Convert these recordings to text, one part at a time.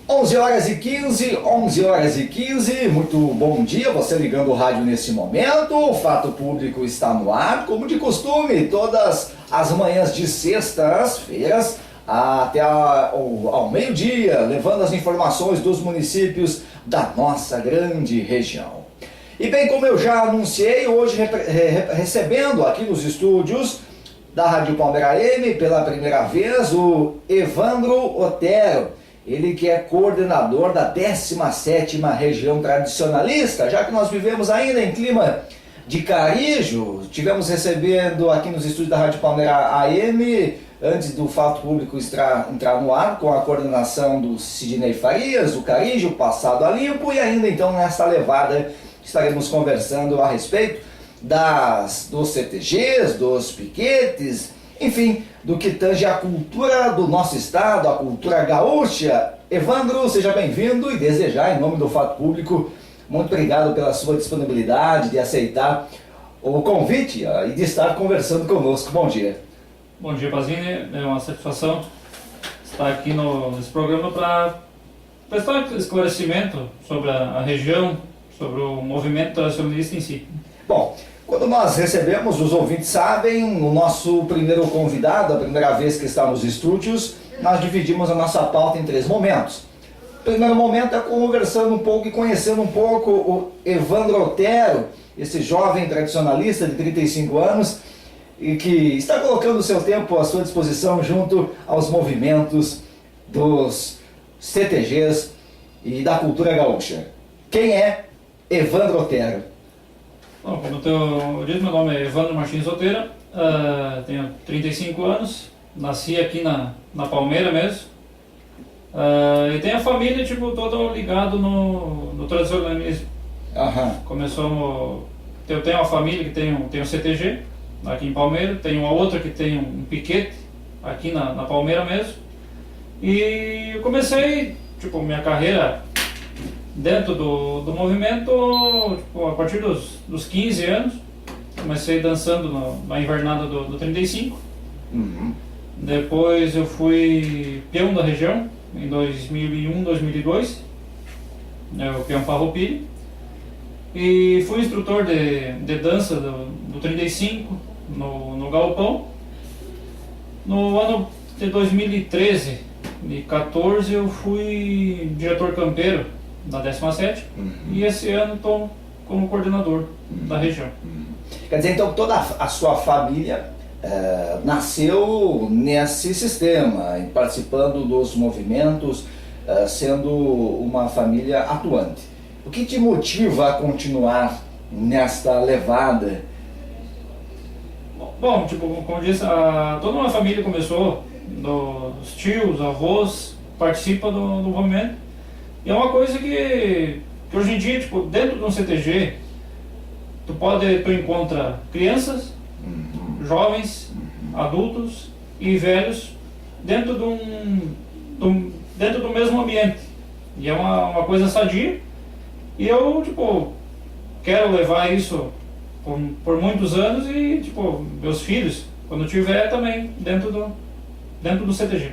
11 horas e 15, 11 horas e 15, muito bom dia, você ligando o rádio nesse momento, o Fato Público está no ar, como de costume, todas as manhãs de sextas-feiras até ao meio-dia, levando as informações dos municípios da nossa grande região. E bem, como eu já anunciei, hoje recebendo aqui nos estúdios da Rádio Palmeira AM, pela primeira vez, o Evandro Otero. Ele que é coordenador da 17ª Região Tradicionalista, já que nós vivemos ainda em clima de carijo, tivemos recebendo aqui nos estúdios da Rádio Palmeira AM, antes do Fato Público entrar no ar, com a coordenação do Sidney Farias, o Carijo, Passado a Limpo, e ainda então nesta levada estaremos conversando a respeito dos CTGs, dos piquetes, enfim, do que tange a cultura do nosso estado, a cultura gaúcha. Evandro, seja bem-vindo e desejar, em nome do Fato Público, muito obrigado pela sua disponibilidade de aceitar o convite e de estar conversando conosco. Bom dia. Bom dia, Pazini. É uma satisfação estar aqui nesse programa para prestar esclarecimento sobre a região, sobre o movimento tradicionalista em si. Bom, quando nós recebemos, os ouvintes sabem, o nosso primeiro convidado, a primeira vez que está nos estúdios, nós dividimos a nossa pauta em 3 momentos. O primeiro momento é conversando um pouco e conhecendo um pouco o Evandro Otero, esse jovem tradicionalista de 35 anos, e que está colocando o seu tempo à sua disposição junto aos movimentos dos CTGs e da cultura gaúcha. Quem é Evandro Otero? Bom, como eu disse, meu nome é Evandro Martins Otero, tenho 35 anos, nasci aqui na Palmeira mesmo, e tenho a família toda ligado no tradicionalismo. Eu tenho uma família que tem um CTG aqui em Palmeira, tenho uma outra que tem um piquete aqui na Palmeira mesmo, e eu comecei minha carreira dentro do movimento, a partir dos 15 anos, comecei dançando na invernada do 35. Uhum. Depois eu fui peão da região, em 2001, 2002, o peão Farroupilha. E fui instrutor de dança do 35, no Galpão. No ano de 2013 e 2014 eu fui diretor campeiro da 17ª, e esse ano estou como coordenador da região. Quer dizer, então toda a sua família nasceu nesse sistema, participando dos movimentos, sendo uma família atuante. O que te motiva a continuar nesta levada? Bom, como eu disse, toda uma família começou, os tios, avós, participa do movimento. E é uma coisa que hoje em dia, dentro de um CTG, tu encontra crianças, jovens, adultos e velhos dentro do mesmo ambiente. E é uma coisa sadia. E eu, quero levar isso por muitos anos e, meus filhos, quando tiver, também dentro do CTG.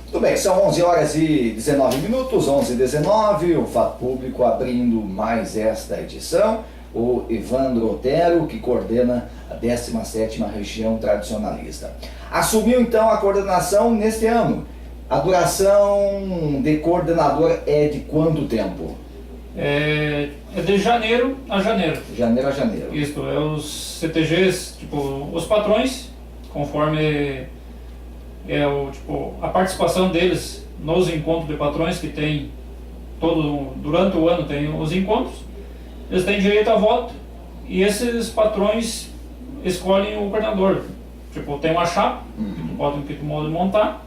Tudo bem, são 11 horas e 19 minutos, 11h19, o Fato Público abrindo mais esta edição. O Evandro Otero, que coordena a 17ª Região Tradicionalista. Assumiu então a coordenação neste ano. A duração de coordenador é de quanto tempo? É de janeiro a janeiro. Janeiro a janeiro. Isso, os CTGs, os patrões, conforme a participação deles nos encontros de patrões que tem durante o ano, tem os encontros, eles têm direito a voto e esses patrões escolhem o coordenador. Tem uma chapa que tu pode montar,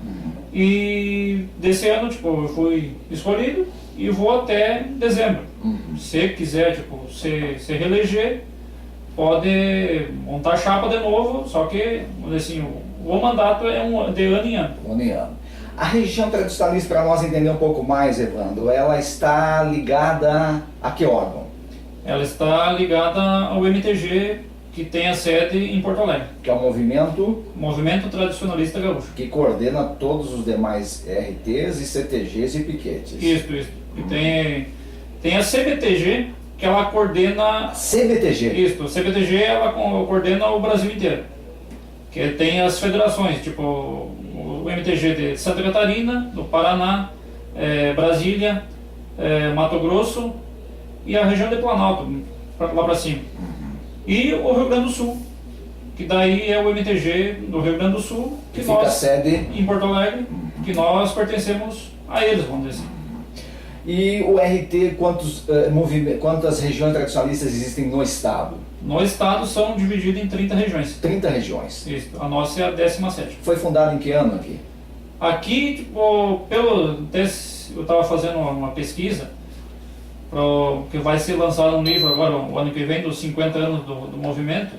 e desse ano eu fui escolhido e vou até dezembro. Se quiser se reeleger, pode montar chapa de novo, só que assim, o mandato é de ano em ano. Ano em ano. A região tradicionalista, para nós entender um pouco mais, Evandro, ela está ligada a que órgão? Ela está ligada ao MTG que tem a sede em Porto Alegre. Que é o Movimento Tradicionalista Gaúcho. que coordena todos os demais RTs e CTGs e piquetes. Isso. E tem a CBTG, que ela coordena... CBTG. Isso, a CBTG ela coordena o Brasil inteiro. Que tem as federações, tipo o MTG de Santa Catarina, do Paraná, Brasília, Mato Grosso e a região de Planalto, lá para cima. E o Rio Grande do Sul, que daí é o MTG do Rio Grande do Sul, que fica nós, a sede em Porto Alegre, que nós pertencemos a eles, vamos dizer assim. E o RT, quantas regiões tradicionalistas existem no estado? No estado são divididos em 30 regiões. 30 regiões. Isso, a nossa é a 17ª. Foi fundado em que ano aqui? Aqui, tipo, eu estava fazendo uma pesquisa, que vai ser lançado um livro agora, o ano que vem, dos 50 anos do movimento.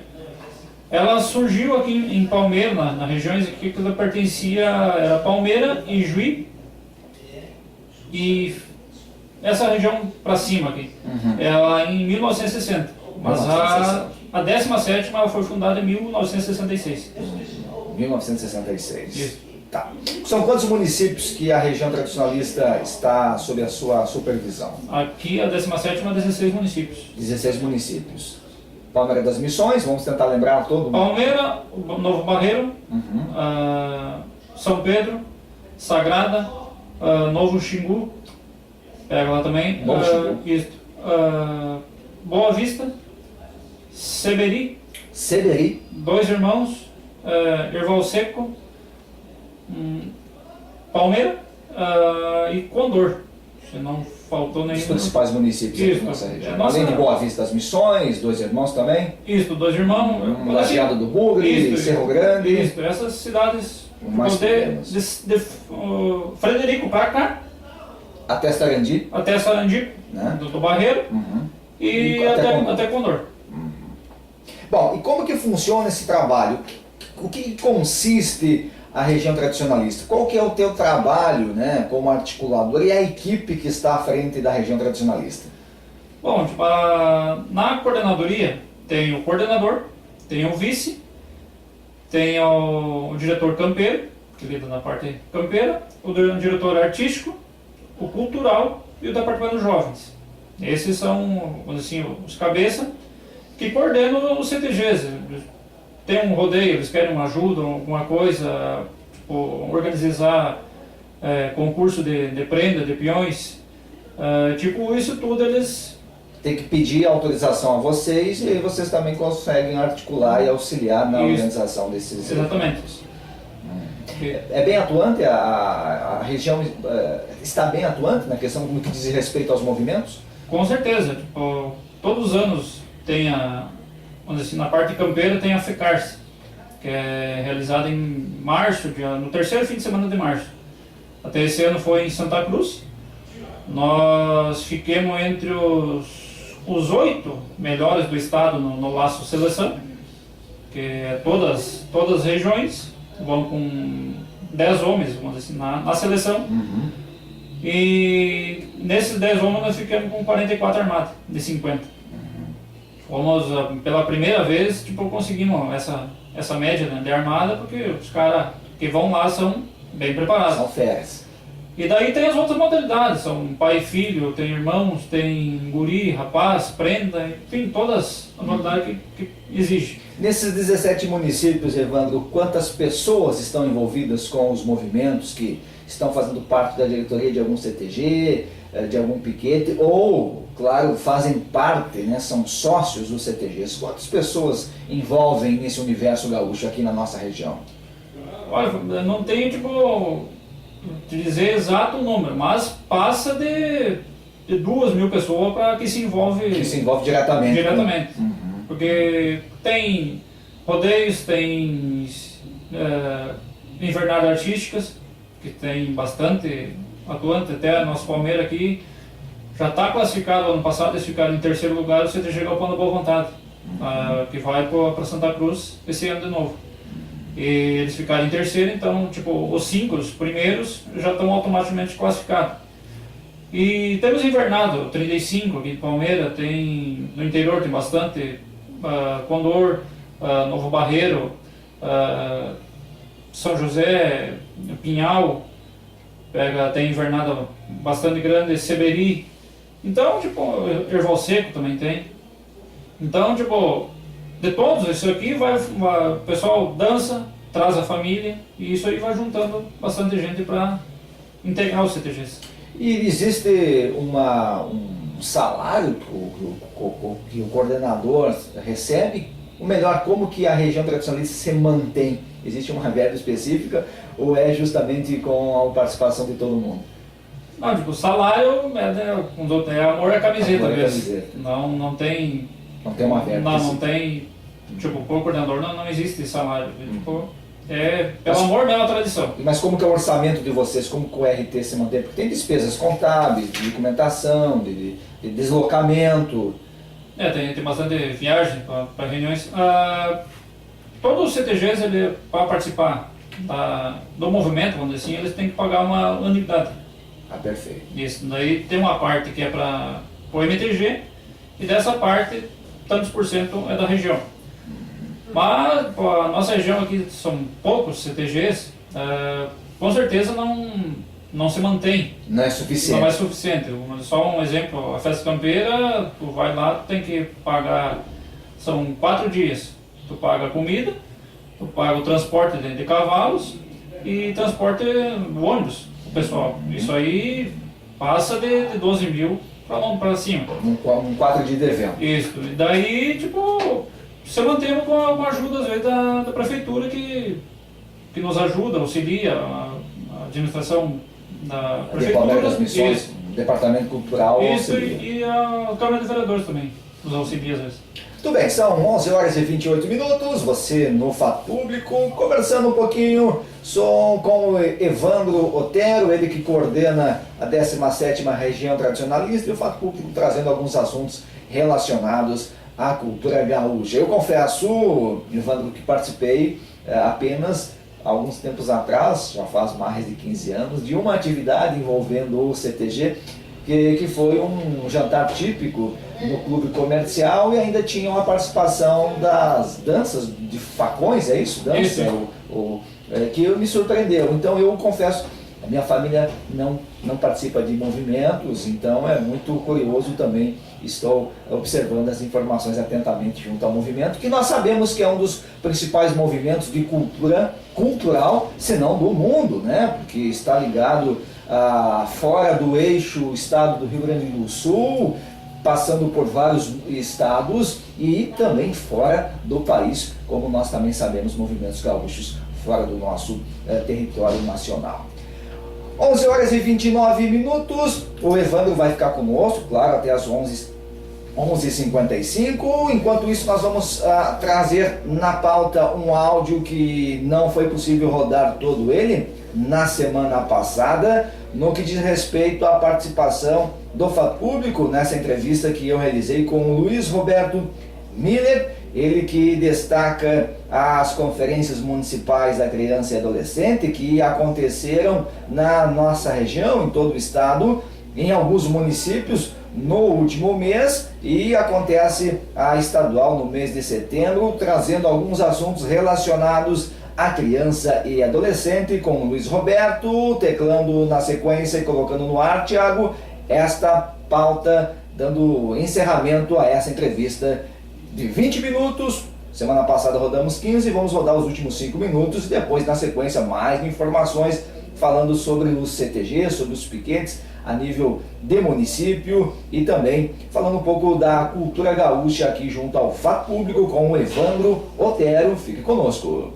Ela surgiu aqui em Palmeira, na região que ela pertencia, era Palmeira, Ijuí e essa região para cima aqui. Ela em 1960, mas a 17ª ela foi fundada em 1966. 1966. Isso. Tá. São quantos municípios que a região tradicionalista está sob a sua supervisão? Aqui a 17ª, 16 municípios. 16 municípios. Palmeira das Missões, vamos tentar lembrar todo mundo. Palmeira, Novo Barreiro, São Pedro, Sagrada, Novo Xingu, pega lá também, Novo Xingu. Boa Vista, Seberi, Seberi, Dois Irmãos, Erval Seco, Palmeira e Condor. Se não faltou nenhum. os principais municípios aqui da nossa região. Além de Boa Vista das Missões, Dois Irmãos também. Isso, Dois Irmãos. Lajeado do Bugre, Cerro Grande. Isso, essas cidades Mais de Frederico para cá, até Sarandi, até Sarandi, né? do Barreiro, e E até Condor. Bom, e como que funciona esse trabalho? O que consiste a região tradicionalista? Qual que é o teu trabalho, né, como articulador e a equipe que está à frente da região tradicionalista? Bom, tipo, na coordenadoria tem o coordenador, tem o vice, tem o diretor campeiro, que lida na parte campeira, o diretor artístico, o cultural e o departamento de jovens. Esses são, vamos dizer assim, os cabeças que coordenam os CTGs. Tem um rodeio, eles querem uma ajuda, alguma coisa, tipo, organizar concurso de prenda, de peões, tipo, isso tudo eles... Tem que pedir autorização a vocês e aí vocês também conseguem articular e auxiliar na organização desses Exatamente. eventos. É bem atuante? A região está bem atuante na questão no que diz respeito aos movimentos? Com certeza. Tipo, todos os anos tem vamos dizer assim, na parte campeira tem a FECARS, que é realizada em março, no terceiro fim de semana de março. Até esse ano foi em Santa Cruz. Nós ficamos entre os 8 melhores do estado no laço seleção, que é todas as regiões vão com 10 homens, vamos dizer assim, na seleção. E nesses 10 homens nós ficamos com 44 armadas, de 50. Fomos, pela primeira vez, tipo, conseguimos essa média, né, de armada, porque os caras que vão lá são bem preparados. São férias. E daí tem as outras modalidades, são pai e filho, tem irmãos, tem guri, rapaz, prenda, enfim, todas as modalidades que exigem. Nesses 17 municípios, Evandro, quantas pessoas estão envolvidas com os movimentos que estão fazendo parte da diretoria de algum CTG, de algum piquete, ou, claro, fazem parte, né, são sócios dos CTGs? Quantas pessoas envolvem nesse universo gaúcho aqui na nossa região? Olha, não tenho, tipo, te dizer exato o número, mas passa de 2.000 pessoas para que se envolve... Que se envolve diretamente. Diretamente. Porque tem rodeios, tem invernadas artísticas, que tem bastante atuante, até a nossa Palmeira aqui já está classificado. Ano passado eles ficaram em terceiro lugar, o CTG Galpão da Boa Vontade, que vai para Santa Cruz esse ano de novo. E eles ficaram em terceiro, então tipo, os 5, os primeiros, já estão automaticamente classificados. E temos invernado, 35 aqui em Palmeira, no interior tem bastante Condor, Novo Barreiro, São José, Pinhal, tem invernada bastante grande, Seberi. Então, tipo, Erval Seco também tem. Então, tipo, de todos, isso aqui o pessoal dança, traz a família, e isso aí vai juntando bastante gente para integrar os CTGs. E existe um salário que o coordenador recebe? Ou melhor, como que a região tradicionalista se mantém? Existe uma verba específica ou é justamente com a participação de todo mundo? Não, tipo, o salário é amor à camiseta mesmo. Não tem... Não tem uma verba? Não tem... Tipo, por coordenador não existe salário. Tipo, é pelo amor mesmo à tradição. Mas como que é o orçamento de vocês? Como que o RT se mantém? Porque tem despesas contábeis, de documentação, de deslocamento. Tem bastante viagem para reuniões. Todos os CTGs, para participar do movimento, vamos dizer assim, eles têm que pagar uma anuidade. Perfeito. Isso. Daí tem uma parte que é para o MTG e dessa parte, tantos por cento é da região. Mas a nossa região aqui são poucos CTGs, com certeza não se mantém. Não é suficiente. Não é suficiente. Só um exemplo, a festa campeira, tu vai lá, tu tem que pagar, são 4 dias. Tu paga a comida, tu paga o transporte de cavalos e transporte no ônibus, o pessoal. Isso aí passa de 12 mil para cima. Um 4 dias de evento. Isso. E daí, tipo, se mantemos com a ajuda, às vezes, da prefeitura que nos ajuda, auxilia, a administração da prefeitura. Das Missões, o Departamento Cultural. Isso, e a Câmara de Vereadores também nos auxilia, às vezes. Tudo bem, são 11 horas e 28 minutos, você no Fato Público, conversando um pouquinho com o Evandro Otero, ele que coordena a 17ª Região Tradicionalista, e o Fato Público trazendo alguns assuntos relacionados à cultura gaúcha. Eu confesso, Evandro, que participei apenas alguns tempos atrás, já faz mais de 15 anos, de uma atividade envolvendo o CTG, que foi um jantar típico no clube comercial e ainda tinha uma participação das danças de facões, é isso? Dança, que me surpreendeu. Então eu confesso, a minha família não participa de movimentos, então é muito curioso também, estou observando as informações atentamente junto ao movimento, que nós sabemos que é um dos principais movimentos de cultural, se não do mundo, né? Porque está ligado fora do eixo estado do Rio Grande do Sul, passando por vários estados e também fora do país, como nós também sabemos, movimentos gaúchos fora do nosso território nacional. 11 horas e 29 minutos, o Evandro vai ficar conosco, claro, até as 11h55. Enquanto isso, nós vamos trazer na pauta um áudio que não foi possível rodar todo ele na semana passada, no que diz respeito à participação do Fato Público nessa entrevista que eu realizei com o Luiz Roberto Miller, ele que destaca as conferências municipais da criança e adolescente que aconteceram na nossa região, em todo o estado, em alguns municípios no último mês, e acontece a estadual no mês de setembro, trazendo alguns assuntos relacionados à criança e adolescente, com o Luiz Roberto, teclando na sequência e colocando no ar, Thiago, esta pauta, dando encerramento a essa entrevista de 20 minutos. Semana passada rodamos 15, vamos rodar os últimos 5 minutos e depois, na sequência, mais informações falando sobre os CTG, sobre os piquetes a nível de município e também falando um pouco da cultura gaúcha aqui junto ao Fato Público com o Evandro Otero. Fique conosco.